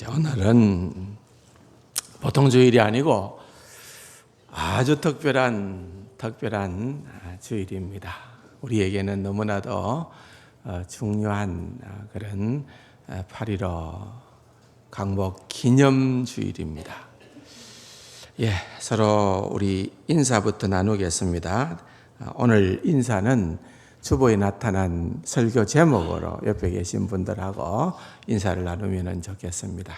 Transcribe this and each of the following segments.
오늘은 보통 주일이 아니고 아주 특별한 주일입니다. 우리에게는 너무나도 중요한 그런 8.15 강복 기념 주일입니다. 서로 우리 인사부터 나누겠습니다. 오늘 인사는 주보에 나타난 설교 제목으로 옆에 계신 분들하고 인사를 나누면 좋겠습니다.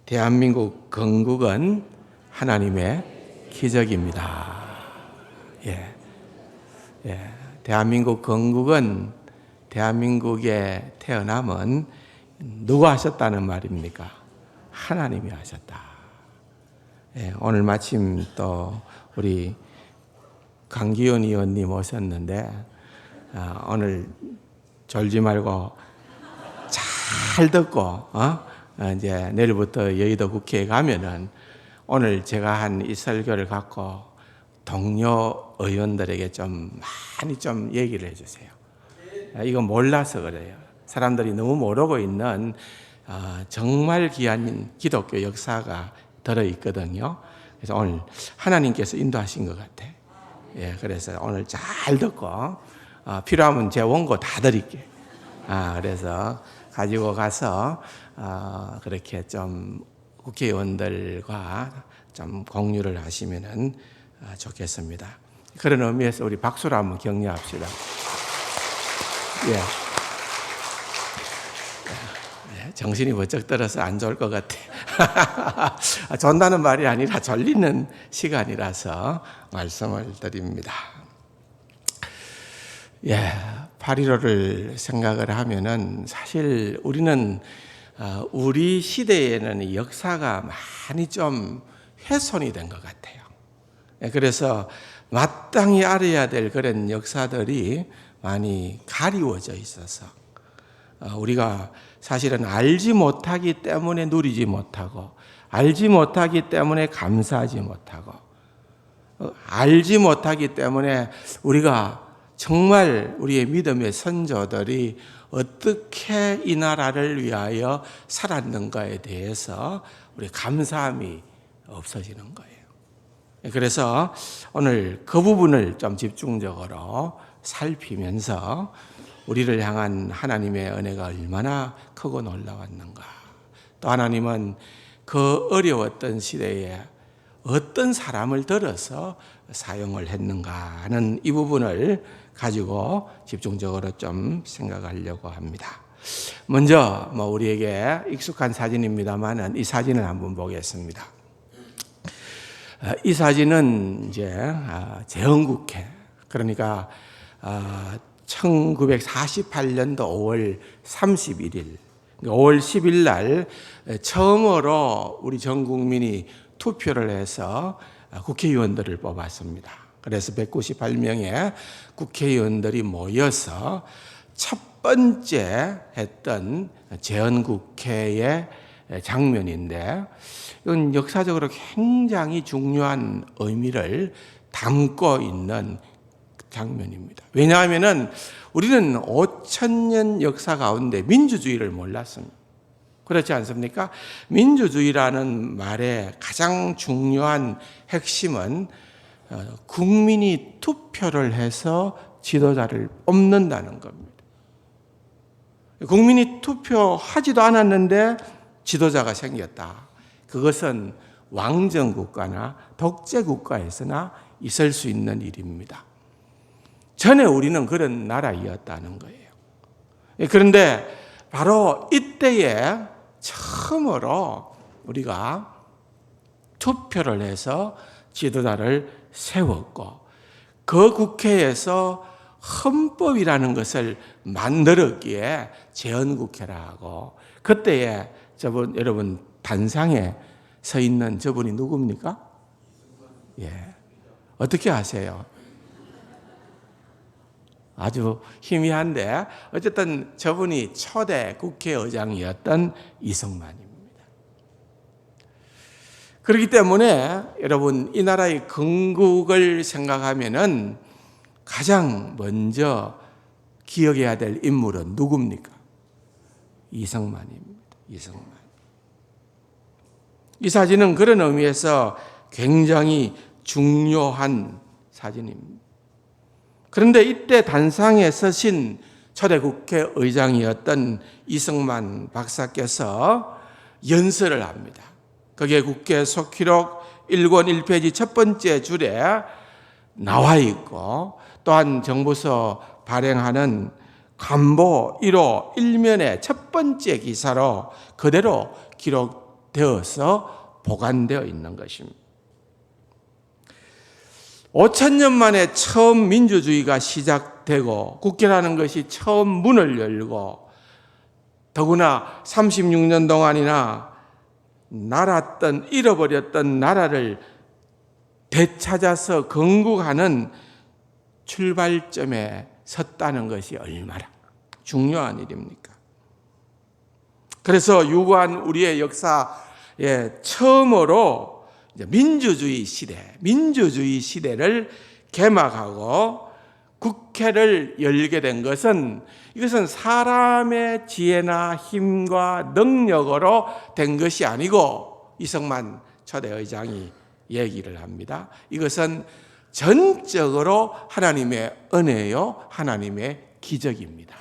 대한민국 건국은 하나님의 기적입니다. 대한민국 건국은, 대한민국의 태어남은 누가 하셨다는 말입니까? 하나님이 하셨다. 오늘 마침 또 우리 강기현 의원님 오셨는데 오늘 졸지 말고 잘 듣고 이제 내일부터 여의도 국회에 가면은 오늘 제가 한 이 설교를 갖고 동료 의원들에게 좀 많이 좀 얘기를 해주세요. 이거 몰라서 그래요. 사람들이 너무 모르고 있는 정말 귀한 기독교 역사가 들어있거든요. 그래서 오늘 하나님께서 인도하신 것 같아. 그래서 오늘 잘 듣고 필요하면 제 원고 다 드릴게. 그래서 가지고 가서 그렇게 좀 국회의원들과 좀 공유를 하시면은 좋겠습니다. 그런 의미에서 우리 박수로 한번 격려합시다. 정신이 번쩍 들어서 안 좋을 것 같아. 존다는 말이 아니라 졸리는 시간이라서 말씀을 드립니다. 8.15를 생각을 하면은 사실 우리는 우리 시대에는 이 역사가 많이 좀 훼손이 된 것 같아요. 그래서 마땅히 알아야 될 그런 역사들이 많이 가리워져 있어서 우리가 사실은 알지 못하기 때문에 누리지 못하고, 알지 못하기 때문에 감사하지 못하고, 알지 못하기 때문에 우리가 정말 우리의 믿음의 선조들이 어떻게 이 나라를 위하여 살았는가에 대해서 우리 감사함이 없어지는 거예요. 그래서 오늘 그 부분을 좀 집중적으로 살피면서 우리를 향한 하나님의 은혜가 얼마나 크고 놀라웠는가, 또 하나님은 그 어려웠던 시대에 어떤 사람을 들어서 사용을 했는가 하는 이 부분을 가지고 집중적으로 좀 생각하려고 합니다. 먼저 우리에게 익숙한 사진입니다만은 이 사진을 한번 보겠습니다. 이 사진은 이제 제헌국회, 그러니까 1948년도 5월 31일, 5월 10일 날 처음으로 우리 전 국민이 투표를 해서 국회의원들을 뽑았습니다. 그래서 198명의 국회의원들이 모여서 첫 번째 했던 제헌국회의 장면인데, 이건 역사적으로 굉장히 중요한 의미를 담고 있는 장면입니다. 왜냐하면 우리는 5,000년 역사 가운데 민주주의를 몰랐습니다. 그렇지 않습니까? 민주주의라는 말의 가장 중요한 핵심은 국민이 투표를 해서 지도자를 뽑는다는 겁니다. 국민이 투표하지도 않았는데 지도자가 생겼다. 그것은 왕정국가나 독재국가에서나 있을 수 있는 일입니다. 전에 우리는 그런 나라였다는 거예요. 그런데 바로 이때에 처음으로 우리가 투표를 해서 지도자를 세웠고, 그 국회에서 헌법이라는 것을 만들었기에 제헌국회라고, 그때에 여러분 단상에 서 있는 저분이 누굽니까? 어떻게 아세요? 아주 희미한데 어쨌든 저분이 초대 국회의장이었던 이승만입니다. 그렇기 때문에 여러분, 이 나라의 건국을 생각하면은 가장 먼저 기억해야 될 인물은 누굽니까? 이승만입니다. 이승만. 이 사진은 그런 의미에서 굉장히 중요한 사진입니다. 그런데 이때 단상에 서신 초대 국회의장이었던 이승만 박사께서 연설을 합니다. 그게 국회 속기록 1권 1페이지 첫 번째 줄에 나와 있고, 또한 정부서 발행하는 간보 1호 1면의 첫 번째 기사로 그대로 기록되어서 보관되어 있는 것입니다. 5,000년 만에 처음 민주주의가 시작되고 국회라는 것이 처음 문을 열고, 더구나 36년 동안이나 잃어버렸던 나라를 되찾아서 건국하는 출발점에 섰다는 것이 얼마나 중요한 일입니까? 그래서 유구한 우리의 역사에 처음으로 민주주의 시대를 개막하고 국회를 열게 된 것은, 이것은 사람의 지혜나 힘과 능력으로 된 것이 아니고, 이승만 초대의장이 얘기를 합니다. 이것은 전적으로 하나님의 은혜요, 하나님의 기적입니다.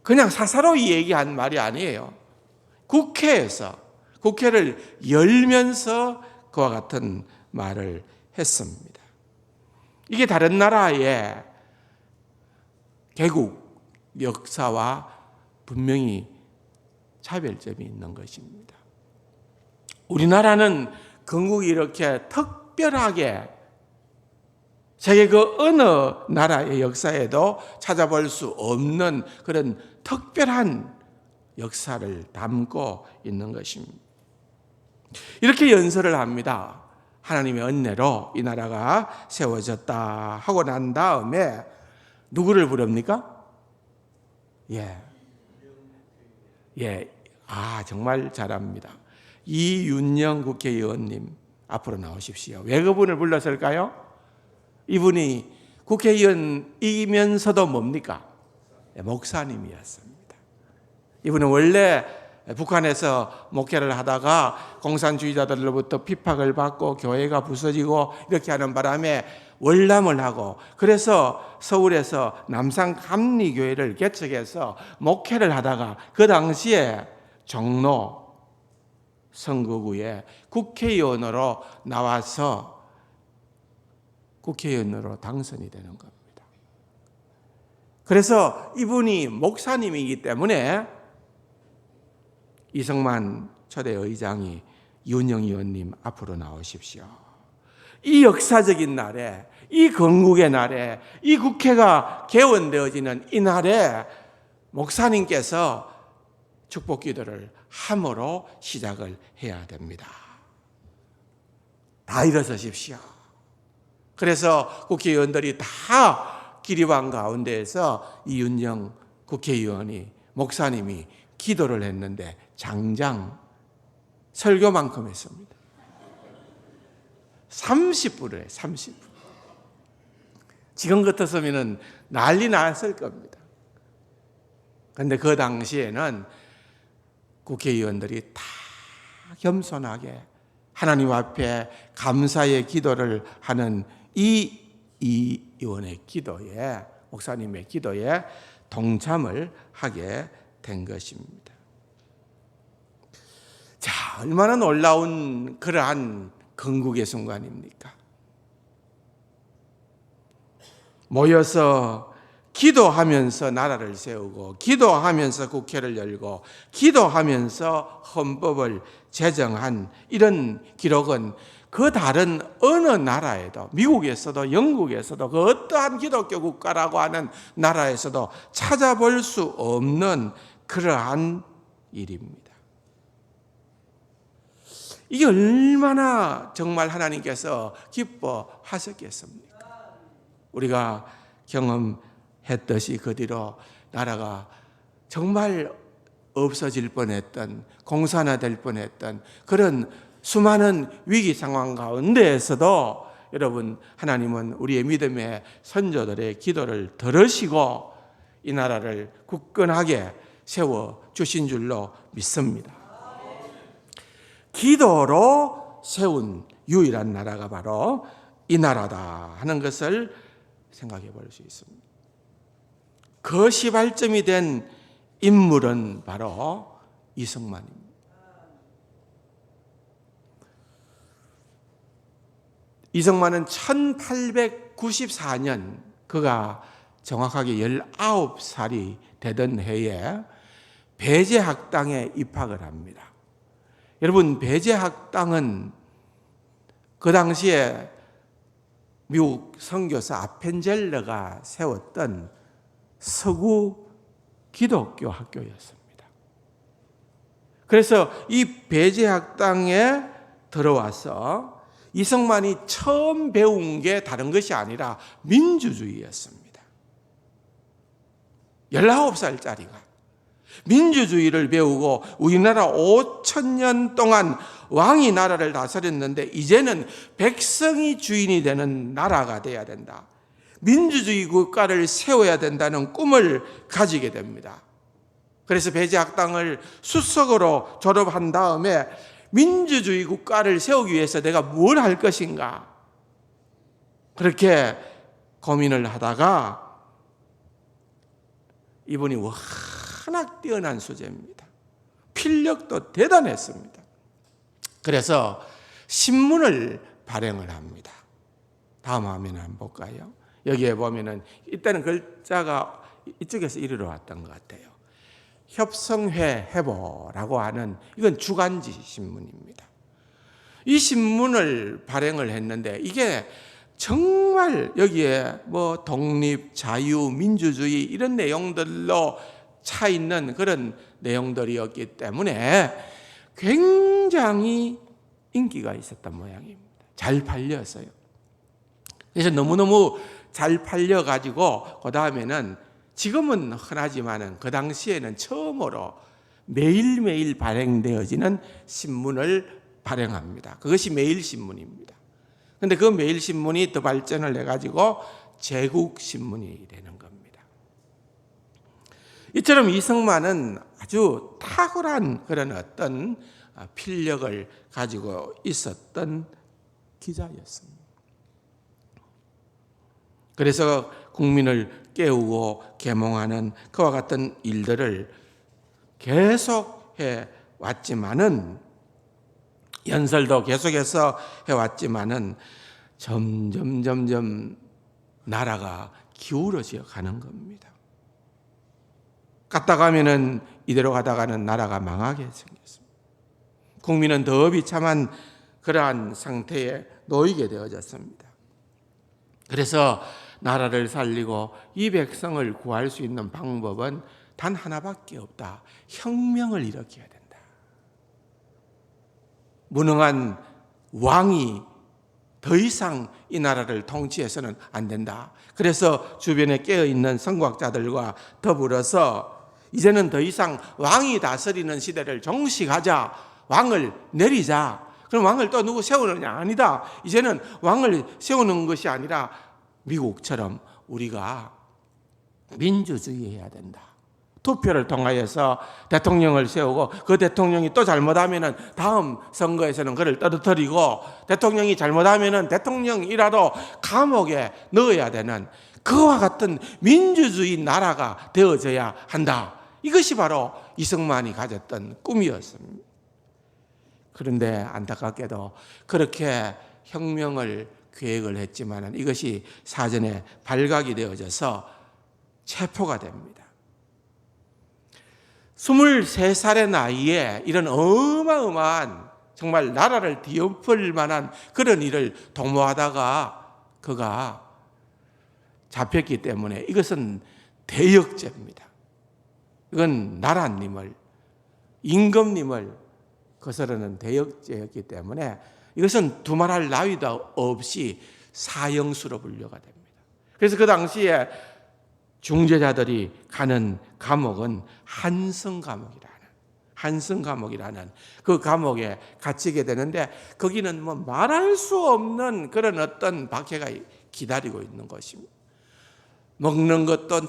그냥 사사로이 얘기한 말이 아니에요. 국회를 열면서 그와 같은 말을 했습니다. 이게 다른 나라의 개국 역사와 분명히 차별점이 있는 것입니다. 우리나라는 건국이 이렇게 특별하게 세계 그 어느 나라의 역사에도 찾아볼 수 없는 그런 특별한 역사를 담고 있는 것입니다. 이렇게 연설을 합니다. 하나님의 은혜로 이 나라가 세워졌다 하고 난 다음에 누구를 부릅니까? 정말 잘합니다. 이윤영 국회의원님 앞으로 나오십시오. 왜 그분을 불렀을까요? 이분이 국회의원이면서도 뭡니까? 목사님이었습니다. 이분은 원래 북한에서 목회를 하다가 공산주의자들로부터 핍박을 받고 교회가 부서지고 이렇게 하는 바람에 월남을 하고, 그래서 서울에서 남산감리교회를 개척해서 목회를 하다가 그 당시에 종로 선거구에 국회의원으로 나와서 국회의원으로 당선이 되는 겁니다. 그래서 이분이 목사님이기 때문에 이승만 초대의장이 윤영 의원님 앞으로 나오십시오. 이 역사적인 날에, 이 건국의 날에, 이 국회가 개원되어지는 이 날에 목사님께서 축복 기도를 함으로 시작을 해야 됩니다. 다 일어서십시오. 그래서 국회의원들이 다 기립한 가운데에서 이윤영 국회의원이, 목사님이 기도를 했는데 장장 설교만큼 했습니다. 30분을 해요. 30분. 지금 같았으면 난리 났을 겁니다. 그런데 그 당시에는 국회의원들이 다 겸손하게 하나님 앞에 감사의 기도를 하는 이 의원의 기도에, 목사님의 기도에 동참을 하게 된 것입니다. 자, 얼마나 놀라운 그러한 건국의 순간입니까? 모여서 기도하면서 나라를 세우고, 기도하면서 국회를 열고, 기도하면서 헌법을 제정한 이런 기록은 그 다른 어느 나라에도, 미국에서도 영국에서도 그 어떠한 기독교 국가라고 하는 나라에서도 찾아볼 수 없는 그러한 일입니다. 이게 얼마나 정말 하나님께서 기뻐하셨겠습니까? 우리가 경험했듯이 그 뒤로 나라가 정말 없어질 뻔했던, 공산화될 뻔했던 그런 수많은 위기 상황 가운데에서도 여러분, 하나님은 우리의 믿음의 선조들의 기도를 들으시고 이 나라를 굳건하게 세워주신 줄로 믿습니다. 기도로 세운 유일한 나라가 바로 이 나라다 하는 것을 생각해 볼 수 있습니다. 그 시발점이 된 인물은 바로 이승만입니다. 이승만은 1894년 그가 정확하게 19살이 되던 해에 배제학당에 입학을 합니다. 여러분, 배제학당은 그 당시에 미국 선교사 아펜젤러가 세웠던 서구 기독교 학교였습니다. 그래서 이 배제학당에 들어와서 이승만이 처음 배운 게 다른 것이 아니라 민주주의였습니다. 19살짜리가 민주주의를 배우고 우리나라 5,000년 동안 왕이 나라를 다스렸는데 이제는 백성이 주인이 되는 나라가 돼야 된다. 민주주의 국가를 세워야 된다는 꿈을 가지게 됩니다. 그래서 배제학당을 수석으로 졸업한 다음에 민주주의 국가를 세우기 위해서 내가 뭘 할 것인가? 그렇게 고민을 하다가 이분이 워낙 뛰어난 수재입니다. 필력도 대단했습니다. 그래서 신문을 발행을 합니다. 다음 화면 한번 볼까요? 여기에 보면은 이때는 글자가 이쪽에서 이리로 왔던 것 같아요. 협성회 해보라고 하는 이건 주간지 신문입니다. 이 신문을 발행을 했는데 이게 정말 여기에 뭐 독립, 자유, 민주주의 이런 내용들로 차 있는 그런 내용들이었기 때문에 굉장히 인기가 있었던 모양입니다. 잘 팔렸어요. 그래서 너무너무 잘 팔려가지고 그 다음에는 지금은 흔하지만은 그 당시에는 처음으로 매일매일 발행되어지는 신문을 발행합니다. 그것이 매일신문입니다. 그런데 그 매일신문이 더 발전을 해가지고 제국신문이 되는 겁니다. 이처럼 이승만은 아주 탁월한 그런 어떤 필력을 가지고 있었던 기자였습니다. 그래서 국민을 깨우고 계몽하는 그와 같은 일들을 계속해 왔지만은 연설도 계속해서 해왔지만은 점점 나라가 기울어져 가는 겁니다. 갔다 가면은 이대로 가다가는 나라가 망하게 생겼습니다. 국민은 더 비참한 그러한 상태에 놓이게 되어졌습니다. 그래서 나라를 살리고 이 백성을 구할 수 있는 방법은 단 하나밖에 없다. 혁명을 일으켜야 된다. 무능한 왕이 더 이상 이 나라를 통치해서는 안 된다. 그래서 주변에 깨어있는 선각자들과 더불어서 이제는 더 이상 왕이 다스리는 시대를 종식하자. 왕을 내리자. 그럼 왕을 또 누구 세우느냐? 아니다. 이제는 왕을 세우는 것이 아니라 미국처럼 우리가 민주주의해야 된다. 투표를 통하여서 대통령을 세우고 그 대통령이 또 잘못하면 다음 선거에서는 그를 떨어뜨리고 대통령이 잘못하면 대통령이라도 감옥에 넣어야 되는 그와 같은 민주주의 나라가 되어져야 한다. 이것이 바로 이승만이 가졌던 꿈이었습니다. 그런데 안타깝게도 그렇게 혁명을 계획을 했지만 이것이 사전에 발각이 되어져서 체포가 됩니다. 23살의 나이에 이런 어마어마한 정말 나라를 뒤엎을 만한 그런 일을 도모하다가 그가 잡혔기 때문에 이것은 대역죄입니다. 이건 나라님을, 임금님을 거스르는 대역죄였기 때문에 이것은 두말할 나위도 없이 사형수로 분류가 됩니다. 그래서 그 당시에 중재자들이 가는 감옥은 한성 감옥이라는 그 감옥에 gat히게 되는데 거기는 뭐 말할 수 없는 그런 어떤 박해가 기다리고 있는 것입니다. 먹는 것도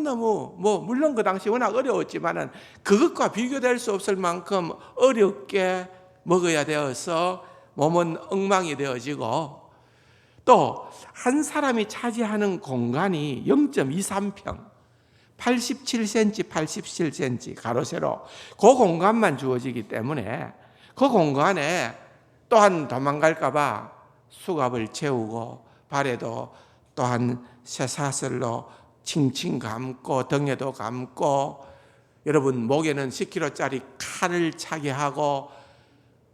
너무 물론 그 당시 워낙 어려웠지만은 그것과 비교될 수 없을 만큼 어렵게 먹어야 되어서 몸은 엉망이 되어지고, 또 한 사람이 차지하는 공간이 0.23평, 87cm, 87cm 가로 세로 그 공간만 주어지기 때문에 그 공간에 또한 도망갈까 봐 수갑을 채우고 발에도 또한 쇠사슬로 칭칭 감고 등에도 감고, 여러분 목에는 10kg짜리 칼을 차게 하고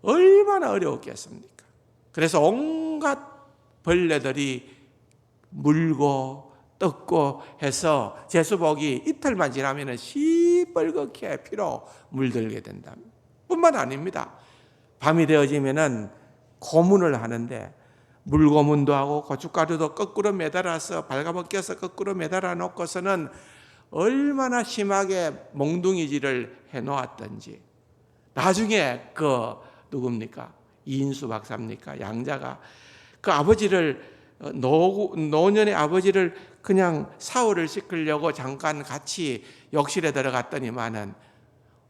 얼마나 어려웠겠습니까? 그래서 온갖 벌레들이 물고 뜯고 해서 제수복이 이틀만 지나면 시뻘겋게 피로 물들게 된답니다. 뿐만 아닙니다. 밤이 되어지면은 고문을 하는데 물고문도 하고 고춧가루도 거꾸로 매달아서 발가벗겨서 거꾸로 매달아 놓고서는 얼마나 심하게 몽둥이질을 해놓았던지, 나중에 그 누굽니까? 이인수 박사입니까? 양자가 그 아버지를 노년의 아버지를 그냥 샤워를 시키려고 잠깐 같이 욕실에 들어갔더니만은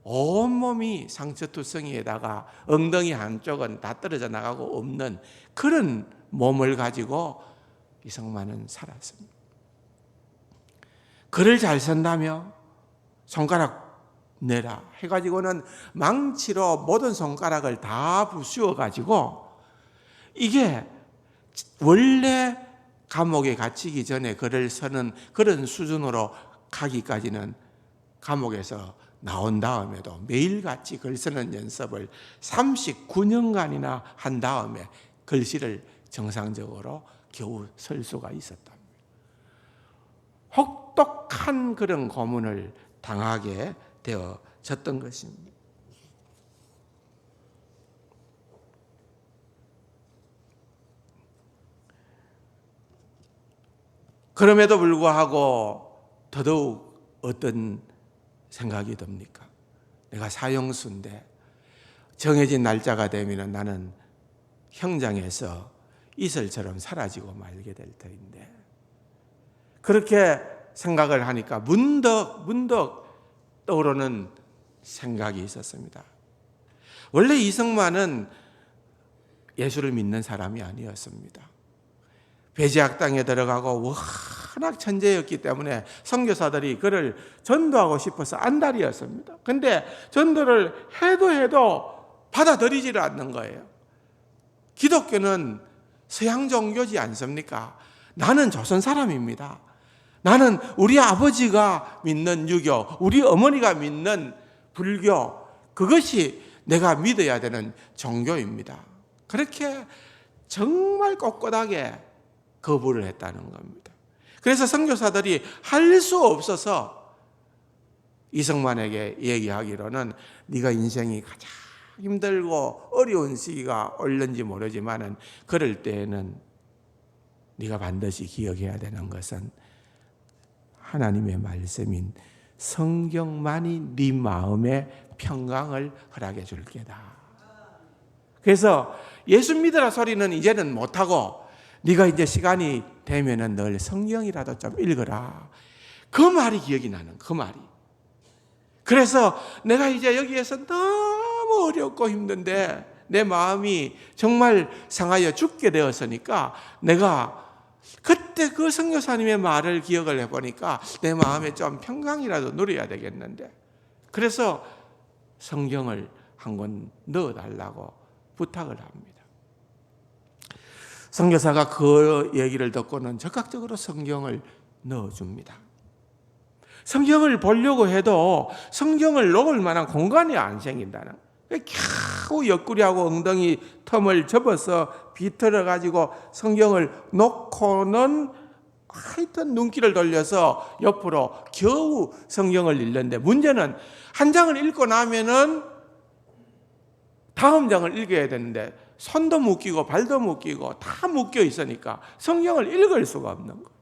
온몸이 상처투성이에다가 엉덩이 한쪽은 다 떨어져 나가고 없는 그런 몸을 가지고 이성만은 살았습니다. 글을 잘 쓴다며 손가락 내라 해가지고는 망치로 모든 손가락을 다 부수어가지고, 이게 원래 감옥에 갇히기 전에 글을 쓰는 그런 수준으로 가기까지는 감옥에서 나온 다음에도 매일같이 글 쓰는 연습을 39년간이나 한 다음에 글씨를 정상적으로 겨우 쓸 수가 있었답니다. 혹독한 그런 고문을 당하게 되어졌던 것입니다. 그럼에도 불구하고 더더욱 어떤 생각이 듭니까? 내가 사형수인데 정해진 날짜가 되면 나는 형장에서 이슬처럼 사라지고 말게 될 터인데, 그렇게 생각을 하니까 문득 떠오르는 생각이 있었습니다. 원래 이성만은 예수를 믿는 사람이 아니었습니다. 배제학당에 들어가고 워낙 천재였기 때문에 선교사들이 그를 전도하고 싶어서 안달이었습니다. 근데 전도를 해도 받아들이지를 않는 거예요. 기독교는 서양 종교지 않습니까? 나는 조선 사람입니다. 나는 우리 아버지가 믿는 유교, 우리 어머니가 믿는 불교, 그것이 내가 믿어야 되는 종교입니다. 그렇게 정말 꼿꼿하게 거부를 했다는 겁니다. 그래서 선교사들이 할 수 없어서 이성만에게 얘기하기로는 네가 인생이 가장 힘들고 어려운 시기가 올는지 모르지만은 그럴 때에는 네가 반드시 기억해야 되는 것은 하나님의 말씀인 성경만이 네 마음의 평강을 허락해 줄 게다. 그래서 예수 믿으라 소리는 이제는 못하고 네가 이제 시간이 되면은 늘 성경이라도 좀 읽어라. 그 말이 기억이 나는, 그 말이. 그래서 내가 이제 여기에서 너무 어렵고 힘든데 내 마음이 정말 상하여 죽게 되었으니까 내가 그때 그 선교사님의 말을 기억을 해보니까 내 마음에 좀 평강이라도 누려야 되겠는데, 그래서 성경을 한 권 넣어달라고 부탁을 합니다. 선교사가 그 얘기를 듣고는 적극적으로 성경을 넣어줍니다. 성경을 보려고 해도 성경을 놓을 만한 공간이 안 생긴다는, 겨우 옆구리하고 엉덩이 틈을 접어서 비틀어가지고 성경을 놓고는 하여튼 눈길을 돌려서 옆으로 겨우 성경을 읽는데, 문제는 한 장을 읽고 나면은 다음 장을 읽어야 되는데 손도 묶이고 발도 묶이고 다 묶여 있으니까 성경을 읽을 수가 없는 거예요.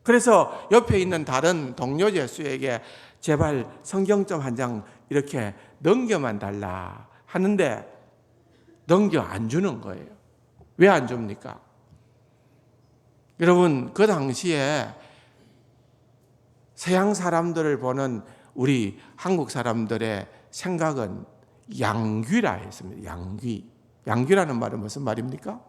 그래서 옆에 있는 다른 동료 제수에게 제발 성경 좀 한 장 이렇게 넘겨만 달라 하는데 넘겨 안 주는 거예요. 왜 안 줍니까? 여러분, 그 당시에 서양 사람들을 보는 우리 한국 사람들의 생각은 양귀라 했습니다. 양귀라는 말은 무슨 말입니까?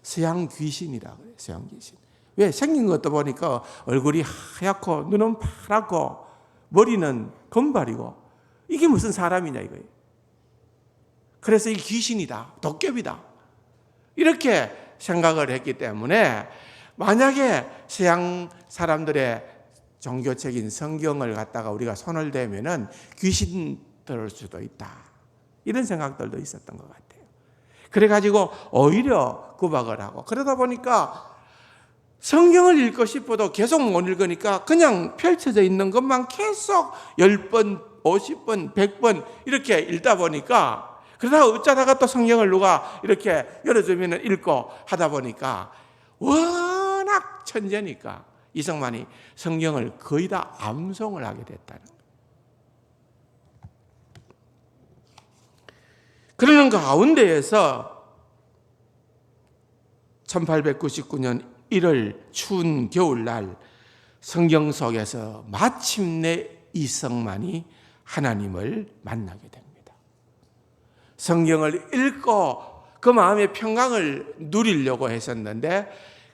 서양 귀신이라 그래요. 서양 귀신. 왜? 생긴 것도 보니까 얼굴이 하얗고 눈은 파랗고 머리는 금발이고 이게 무슨 사람이냐 이거예요. 그래서 이 귀신이다, 도깨비다 이렇게 생각을 했기 때문에 만약에 서양 사람들의 종교책인 성경을 갖다가 우리가 손을 대면은 귀신 들을 수도 있다 이런 생각들도 있었던 것 같아요. 그래가지고 오히려 구박을 하고 그러다 보니까 성경을 읽고 싶어도 계속 못 읽으니까 그냥 펼쳐져 있는 것만 계속 10번, 50번, 100번 이렇게 읽다 보니까 그러다가 어쩌다가 또 성경을 누가 이렇게 열어주면 읽고 하다 보니까 워낙 천재니까 이성만이 성경을 거의 다 암송을 하게 됐다는 거예요. 그러는 가운데에서 1899년 1월 추운 겨울날 성경 속에서 마침내 이성만이 하나님을 만나게 됩니다. 성경을 읽고 그 마음의 평강을 누리려고 했었는데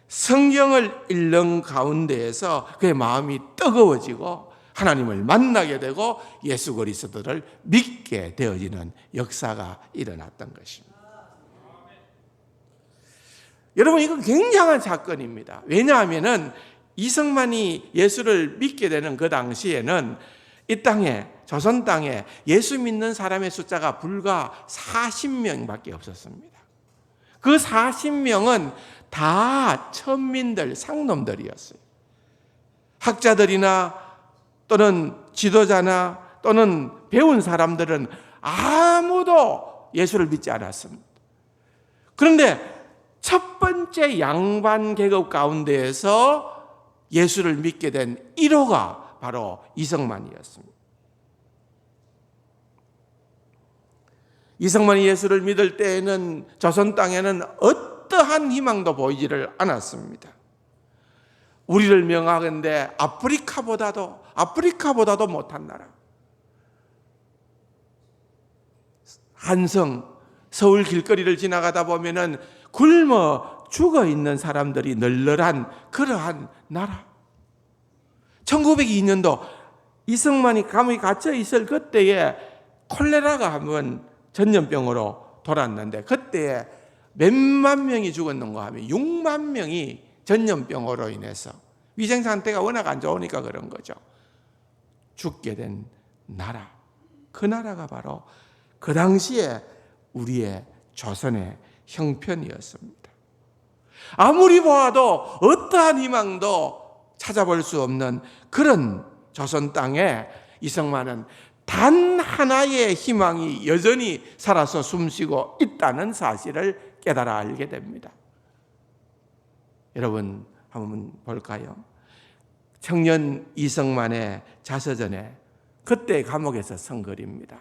성경을 읽는 가운데에서 그의 마음이 뜨거워지고 하나님을 만나게 되고 예수 그리스도를 믿게 되어지는 역사가 일어났던 것입니다. 여러분 이건 굉장한 사건입니다. 왜냐하면 이성만이 예수를 믿게 되는 그 당시에는 이 땅에 조선 땅에 예수 믿는 사람의 숫자가 불과 40명밖에 없었습니다. 그 40명은 다 천민들, 상놈들이었어요. 학자들이나 또는 지도자나 또는 배운 사람들은 아무도 예수를 믿지 않았습니다. 그런데 첫 번째 양반 계급 가운데에서 예수를 믿게 된 1호가 바로 이성만이었습니다. 이성만이 예수를 믿을 때에는 조선 땅에는 어떠한 희망도 보이지를 않았습니다. 우리를 명하건대 아프리카보다도 못한 나라. 한성, 서울 길거리를 지나가다 보면은 굶어 죽어 있는 사람들이 널널한 그러한 나라. 1902년도 이성만이 감옥에 갇혀 있을 그때에 콜레라가 한번 전염병으로 돌았는데 그때에 몇만 명이 죽었는가 하면 6만 명이 전염병으로 인해서 위생 상태가 워낙 안 좋으니까 그런 거죠. 죽게 된 나라. 그 나라가 바로 그 당시에 우리의 조선의 형편이었습니다. 아무리 보아도 어떠한 희망도 찾아볼 수 없는 그런 조선 땅에 이성만은 단 하나의 희망이 여전히 살아서 숨쉬고 있다는 사실을 깨달아 알게 됩니다. 여러분 한번 볼까요? 청년 이성만의 자서전에 그때 감옥에서 쓴 글입니다.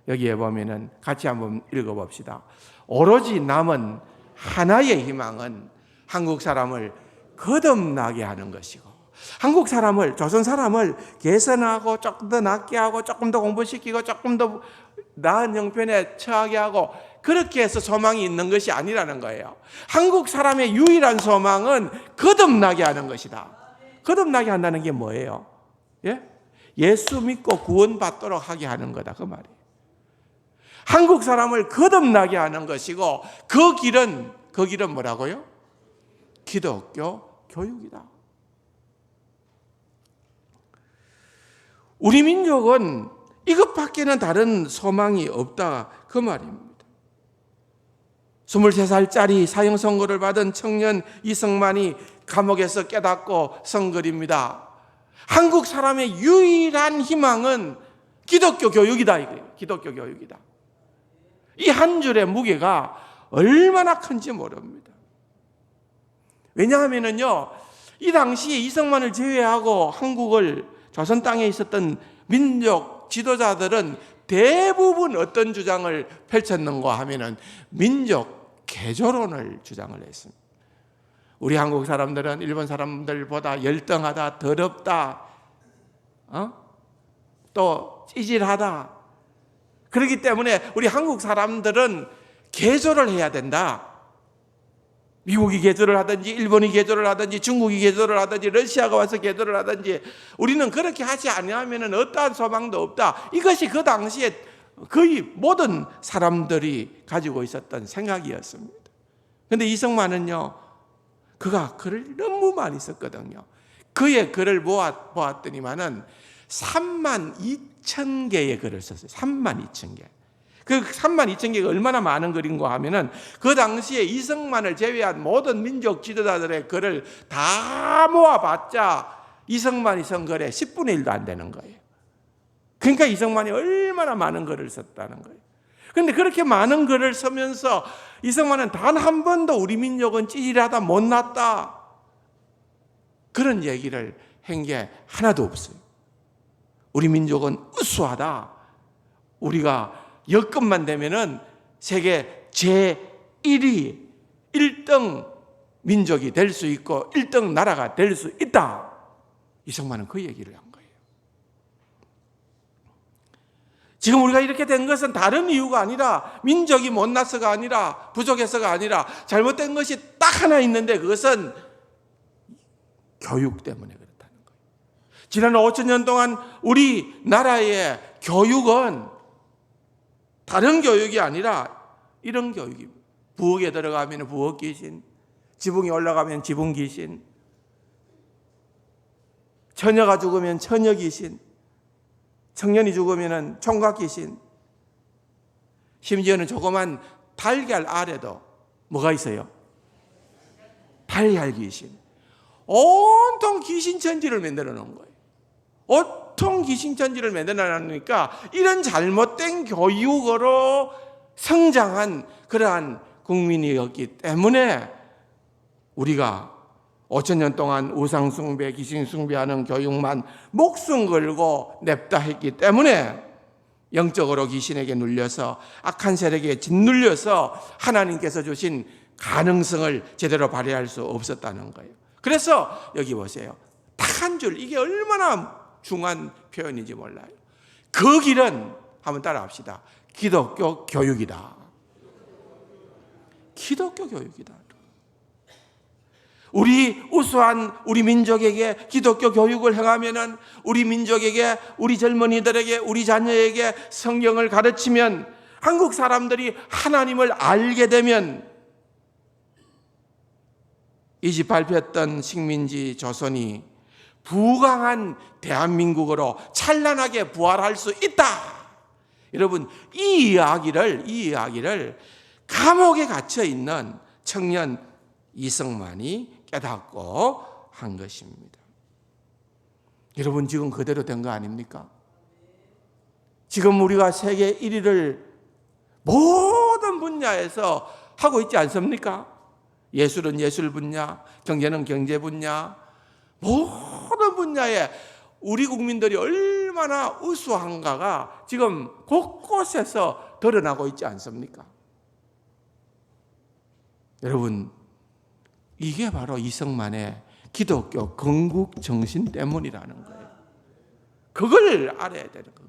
여기에 보면은 같이 한번 읽어봅시다. 오로지 남은 하나의 희망은 한국 사람을 거듭나게 하는 것이고 한국 사람을, 조선 사람을 개선하고 조금 더 낫게 하고 조금 더 공부시키고 조금 더 나은 형편에 처하게 하고 그렇게 해서 소망이 있는 것이 아니라는 거예요. 한국 사람의 유일한 소망은 거듭나게 하는 것이다. 거듭나게 한다는 게 뭐예요? 예? 예수 믿고 구원받도록 하게 하는 거다 그 말이에요. 한국 사람을 거듭나게 하는 것이고 그 길은 뭐라고요? 기독교 교육이다. 우리 민족은 이것밖에는 다른 소망이 없다 그 말입니다. 23살짜리 사형 선고를 받은 청년 이성만이 감옥에서 깨닫고 쓴 글입니다. 한국 사람의 유일한 희망은 기독교 교육이다 이거예요. 기독교 교육이다. 이 한 줄의 무게가 얼마나 큰지 모릅니다. 왜냐하면요, 이 당시에 이성만을 제외하고 한국을 조선 땅에 있었던 민족 지도자들은 대부분 어떤 주장을 펼쳤는가 하면은 민족 개조론을 주장을 했습니다. 우리 한국 사람들은 일본 사람들보다 열등하다, 더럽다, 또 찌질하다. 그렇기 때문에 우리 한국 사람들은 개조를 해야 된다. 미국이 개조를 하든지 일본이 개조를 하든지 중국이 개조를 하든지 러시아가 와서 개조를 하든지 우리는 그렇게 하지 아니하면 어떠한 소망도 없다. 이것이 그 당시에 거의 모든 사람들이 가지고 있었던 생각이었습니다. 그런데 이성만은요, 그가 글을 너무 많이 썼거든요. 그의 글을 보았더니만은 32,000개의 글을 썼어요. 32,000개. 그 32,000개가 얼마나 많은 글인가 하면은 그 당시에 이성만을 제외한 모든 민족 지도자들의 글을 다 모아봤자 이성만이 쓴 글의 10분의 1도 안 되는 거예요. 그러니까 이성만이 얼마나 많은 글을 썼다는 거예요. 그런데 그렇게 많은 글을 쓰면서 이성만은 단 한 번도 우리 민족은 찌질하다 못났다 그런 얘기를 한 게 하나도 없어요. 우리 민족은 우수하다. 우리가 여건만 되면은 세계 제1위 1등 민족이 될 수 있고 1등 나라가 될 수 있다. 이성만은 그 얘기를 한 거예요. 지금 우리가 이렇게 된 것은 다른 이유가 아니라 민족이 못나서가 아니라 부족해서가 아니라 잘못된 것이 딱 하나 있는데 그것은 교육 때문에 그렇다는 거예요. 지난 5,000년 동안 우리나라의 교육은 다른 교육이 아니라 이런 교육입니다. 부엌에 들어가면 부엌 귀신, 지붕에 올라가면 지붕 귀신, 처녀가 죽으면 처녀 귀신, 청년이 죽으면 총각 귀신, 심지어는 조그만 달걀 알에도 뭐가 있어요? 달걀 귀신. 온통 귀신 천지를 만들어 놓은 거예요. 온통 귀신 천지를 만들어 놓으니까 이런 잘못된 교육으로 성장한 그러한 국민이었기 때문에 우리가 5,000년 동안 우상숭배, 귀신숭배하는 교육만 목숨 걸고 냅다 했기 때문에 영적으로 귀신에게 눌려서 악한 세력에 짓눌려서 하나님께서 주신 가능성을 제대로 발휘할 수 없었다는 거예요. 그래서 여기 보세요. 딱 한 줄, 이게 얼마나 중요한 표현인지 몰라요. 그 길은 한번 따라합시다. 기독교 교육이다. 기독교 교육이다. 우리 우수한 우리 민족에게 기독교 교육을 행하면은 우리 민족에게, 우리 젊은이들에게, 우리 자녀에게 성경을 가르치면 한국 사람들이 하나님을 알게 되면 이 집 발표했던 식민지 조선이 부강한 대한민국으로 찬란하게 부활할 수 있다. 여러분, 이 이야기를 감옥에 갇혀 있는 청년 이성만이 깨닫고 한 것입니다. 여러분, 지금 그대로 된 거 아닙니까? 지금 우리가 세계 1위를 모든 분야에서 하고 있지 않습니까? 예술은 예술 분야, 경제는 경제 분야, 모든 분야에 우리 국민들이 얼마나 우수한가가 지금 곳곳에서 드러나고 있지 않습니까? 여러분, 이게 바로 이성만의 기독교 건국 정신 때문이라는 거예요. 그걸 알아야 되는 거예요.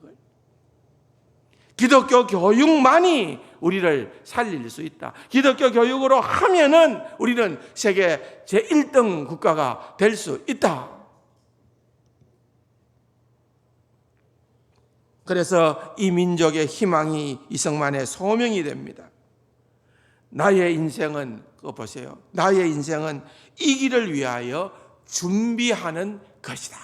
기독교 교육만이 우리를 살릴 수 있다. 기독교 교육으로 하면은 우리는 세계 제1등 국가가 될 수 있다. 그래서 이 민족의 희망이 이성만의 소명이 됩니다. 나의 인생은, 그거 보세요. 나의 인생은 이 길을 위하여 준비하는 것이다.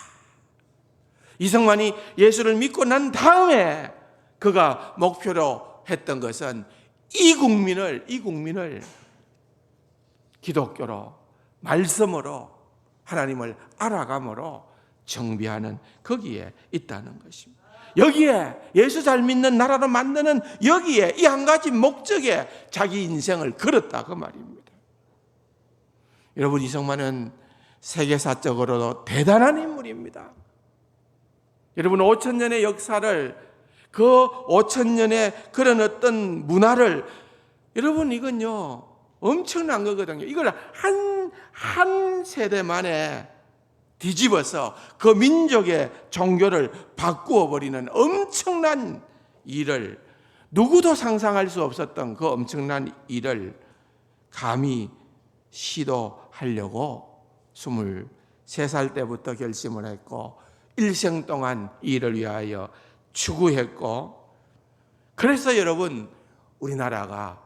이성만이 예수를 믿고 난 다음에 그가 목표로 했던 것은 이 국민을 기독교로, 말씀으로, 하나님을 알아감으로 정비하는 거기에 있다는 것입니다. 여기에 예수 잘 믿는 나라로 만드는 여기에 이 한 가지 목적에 자기 인생을 걸었다 그 말입니다. 여러분, 이성만은 세계사적으로도 대단한 인물입니다. 여러분, 5,000년의 역사를, 그 5,000년의 그런 어떤 문화를, 여러분, 이건요 엄청난 거거든요. 이걸 한 세대 만에 뒤집어서 그 민족의 종교를 바꾸어 버리는 엄청난 일을 누구도 상상할 수 없었던 그 엄청난 일을 감히 시도하려고 23살 때부터 결심을 했고 일생 동안 이 일을 위하여 추구했고, 그래서 여러분 우리나라가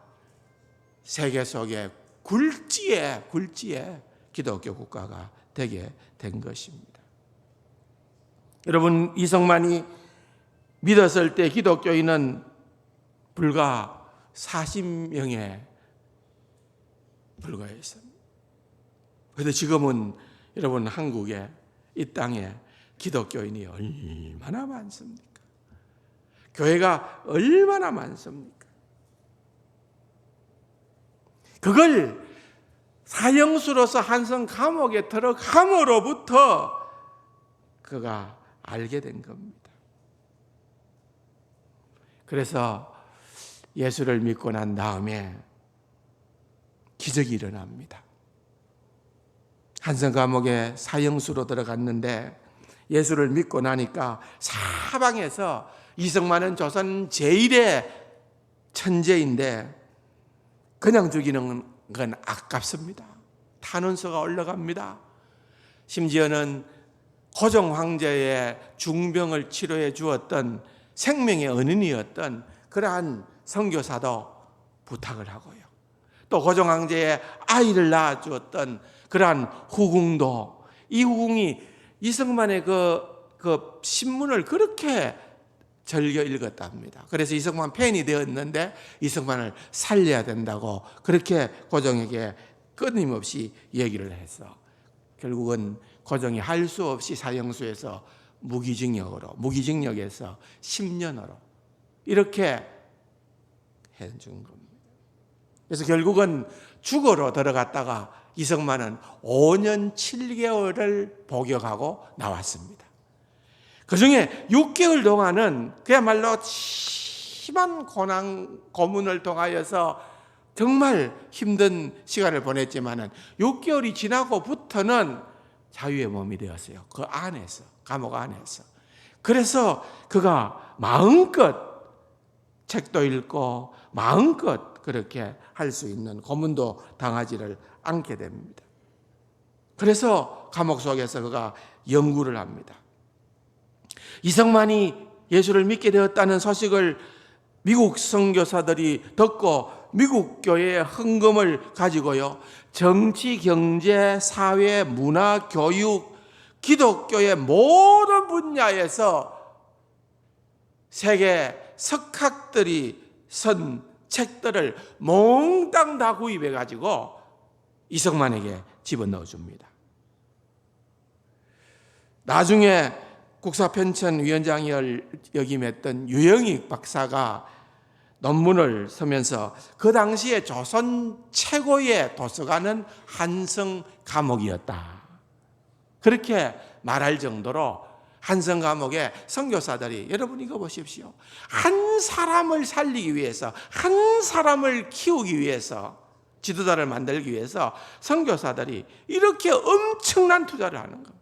세계 속에 굴지의 기독교 국가가 되게 된 것입니다. 여러분, 이성만이 믿었을 때 기독교인은 불과 40명에 불과했습니다. 그런데 지금은 여러분 한국에, 이 땅에 기독교인이 얼마나 많습니까? 교회가 얼마나 많습니까? 그걸 사형수로서 한성 감옥에 들어감으로부터 그가 알게 된 겁니다. 그래서 예수를 믿고 난 다음에 기적이 일어납니다. 한성 감옥에 사형수로 들어갔는데 예수를 믿고 나니까 사방에서 이성만은 조선 제1의 천재인데 그냥 죽이는 건 아깝습니다. 탄원서가 올라갑니다. 심지어는 고종 황제의 중병을 치료해 주었던 생명의 은인이었던 그러한 선교사도 부탁을 하고요. 또 고종 황제의 아이를 낳아 주었던 그러한 후궁도, 이 후궁이 이성만의 그 신문을 그렇게 즐겨 읽었답니다. 그래서 이성만 팬이 되었는데 이성만을 살려야 된다고 그렇게 고종에게 끊임없이 얘기를 해서 결국은 고종이 할 수 없이 사형수에서 무기징역에서 10년으로 이렇게 해준 겁니다. 그래서 결국은 죽어로 들어갔다가 이성만은 5년 7개월을 복역하고 나왔습니다. 그 중에 6개월 동안은 그야말로 심한 고문을 통하여서 정말 힘든 시간을 보냈지만은 6개월이 지나고부터는 자유의 몸이 되었어요. 그 안에서, 감옥 안에서. 그래서 그가 마음껏 책도 읽고 마음껏 그렇게 할 수 있는, 고문도 당하지를 않게 됩니다. 그래서 감옥 속에서 그가 연구를 합니다. 이성만이 예수를 믿게 되었다는 소식을 미국 선교사들이 듣고 미국 교회의 헌금을 가지고요, 정치, 경제, 사회, 문화, 교육, 기독교의 모든 분야에서 세계 석학들이 쓴 책들을 몽땅 다 구입해 가지고 이성만에게 집어넣어 줍니다. 나중에 국사편찬위원장이 역임했던 유영익 박사가 논문을 쓰면서 그 당시에 조선 최고의 도서관은 한성 감옥이었다, 그렇게 말할 정도로 한성 감옥에 선교사들이, 여러분 이거 보십시오, 한 사람을 살리기 위해서, 한 사람을 키우기 위해서, 지도자를 만들기 위해서 선교사들이 이렇게 엄청난 투자를 하는 겁니다.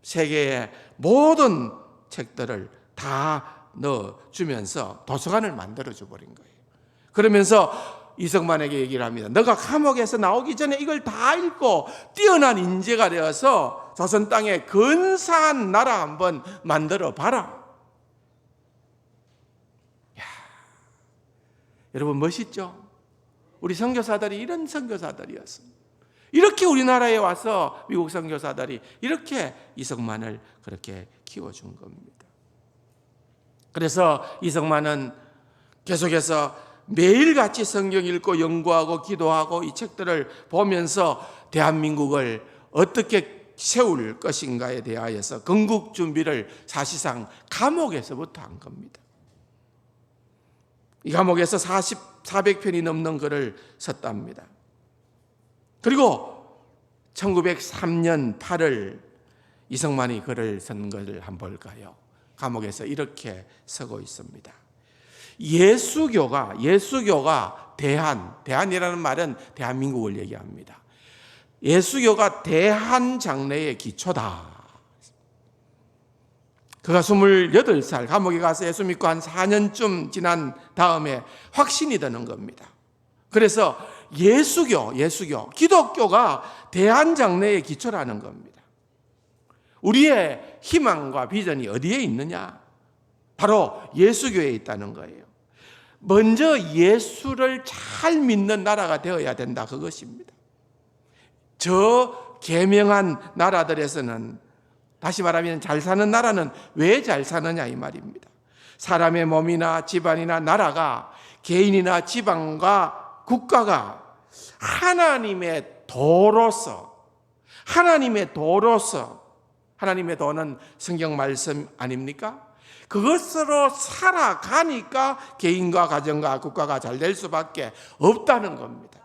세계의 모든 책들을 다 넣어주면서 도서관을 만들어줘 버린 거예요. 그러면서 이성만에게 얘기를 합니다. 너가 감옥에서 나오기 전에 이걸 다 읽고 뛰어난 인재가 되어서 조선 땅에 근사한 나라 한번 만들어 봐라. 여러분 멋있죠? 우리 선교사들이 이런 선교사들이었습니다. 이렇게 우리나라에 와서 미국 선교사들이 이렇게 이성만을 그렇게 키워준 겁니다. 그래서 이성만은 계속해서 매일같이 성경 읽고 연구하고 기도하고 이 책들을 보면서 대한민국을 어떻게 세울 것인가에 대하여서 건국 준비를 사실상 감옥에서부터 한 겁니다. 이 감옥에서 400편이 넘는 글을 썼답니다. 그리고 1903년 8월 이성만이 글을 쓴 것을 한번 볼까요? 감옥에서 이렇게 쓰고 있습니다. 예수교가 대한이라는 말은 대한민국을 얘기합니다. 예수교가 대한 장래의 기초다. 그가 28살 감옥에 가서 예수 믿고 한 4년쯤 지난 다음에 확신이 드는 겁니다. 그래서 예수교, 기독교가 대한장래의 기초라는 겁니다. 우리의 희망과 비전이 어디에 있느냐? 바로 예수교에 있다는 거예요. 먼저 예수를 잘 믿는 나라가 되어야 된다, 그것입니다. 저 계명한 나라들에서는, 다시 말하면 잘 사는 나라는 왜 잘 사느냐 이 말입니다. 사람의 몸이나 집안이나 나라가, 개인이나 지방과 국가가 하나님의 도로서, 하나님의 도는 성경 말씀 아닙니까? 그것으로 살아가니까 개인과 가정과 국가가 잘 될 수밖에 없다는 겁니다.